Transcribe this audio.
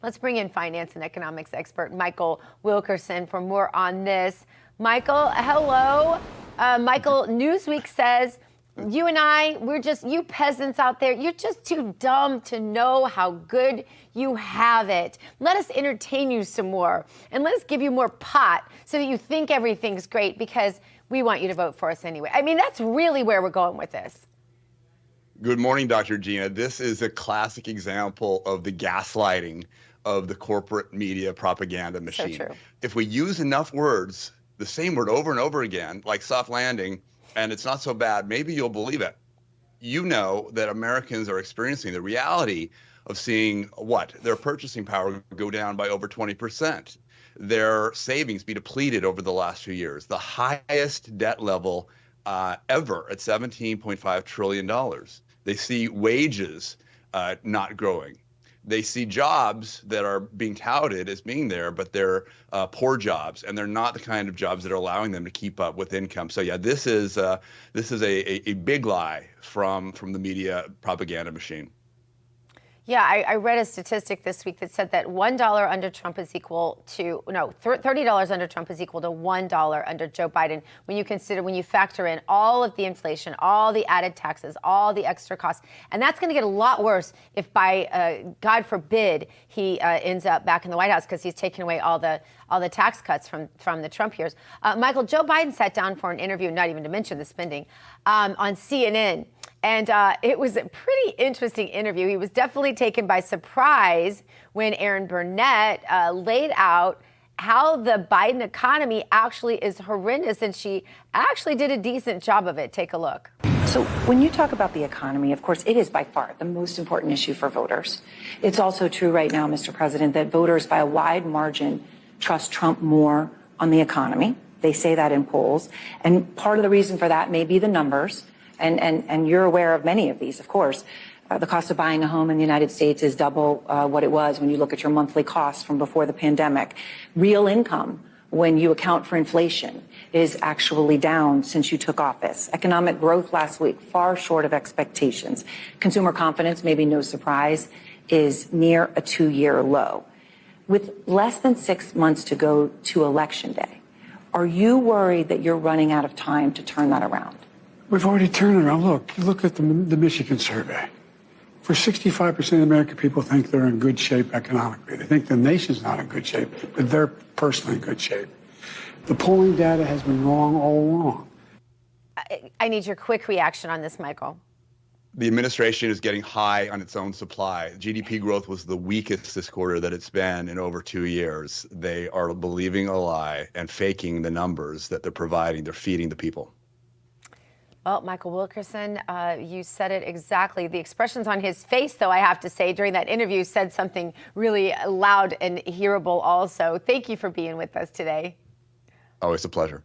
Let's bring in finance and economics expert Michael Wilkerson for more on this. Michael, hello. Michael, Newsweek says you and I, you peasants out there, you're just too dumb to know how good you have it. Let us entertain you some more and let us give you more pot so that you think everything's great because we want you to vote for us anyway. I mean, that's really where we're going with this. Good morning, Dr. Gina. This is a classic example of the gaslighting of the corporate media propaganda machine. So true. If we use enough words, the same word over and over again, like soft landing, and it's not so bad, maybe you'll believe it. You know that Americans are experiencing the reality of seeing their purchasing power go down by over 20%. Their savings be depleted over the last few years, the highest debt level ever at $17.5 trillion. They see wages not growing. They see jobs that are being touted as being there, but they're poor jobs, and they're not the kind of jobs that are allowing them to keep up with income. So yeah, this is a big lie from the media propaganda machine. Yeah, I read a statistic this week that said that $1 under Trump is equal to, $30 under Trump is equal to $1 under Joe Biden when you factor in all of the inflation, all the added taxes, all the extra costs. And that's going to get a lot worse if by, God forbid, he ends up back in the White House because he's taken away all the tax cuts from the Trump years. Michael, Joe Biden sat down for an interview, not even to mention the spending, on CNN. And it was a pretty interesting interview. He was definitely taken by surprise when Erin Burnett laid out how the Biden economy actually is horrendous. And she actually did a decent job of it. Take a look. So when you talk about the economy, of course, it is by far the most important issue for voters. It's also true right now, Mr. President, that voters by a wide margin trust Trump more on the economy. They say that in polls. And part of the reason for that may be the numbers. And you're aware of many of these, of course. The cost of buying a home in the United States is double what it was when you look at your monthly costs from before the pandemic. Real income, when you account for inflation, is actually down since you took office. Economic growth last week, far short of expectations. Consumer confidence, maybe no surprise, is near a 2-year low. With less than 6 months to go to Election Day, are you worried that you're running out of time to turn that around? We've already turned it around. Look at the Michigan survey. For 65% of American people think they're in good shape economically. They think the nation's not in good shape, but they're personally in good shape. The polling data has been wrong all along. I need your quick reaction on this, Michael. The administration is getting high on its own supply. GDP growth was the weakest this quarter that it's been in over 2 years. They are believing a lie and faking the numbers that they're providing. They're feeding the people. Well, Michael Wilkerson, you said it exactly. The expressions on his face, though, I have to say, during that interview said something really loud and hearable also. Thank you for being with us today. Always a pleasure.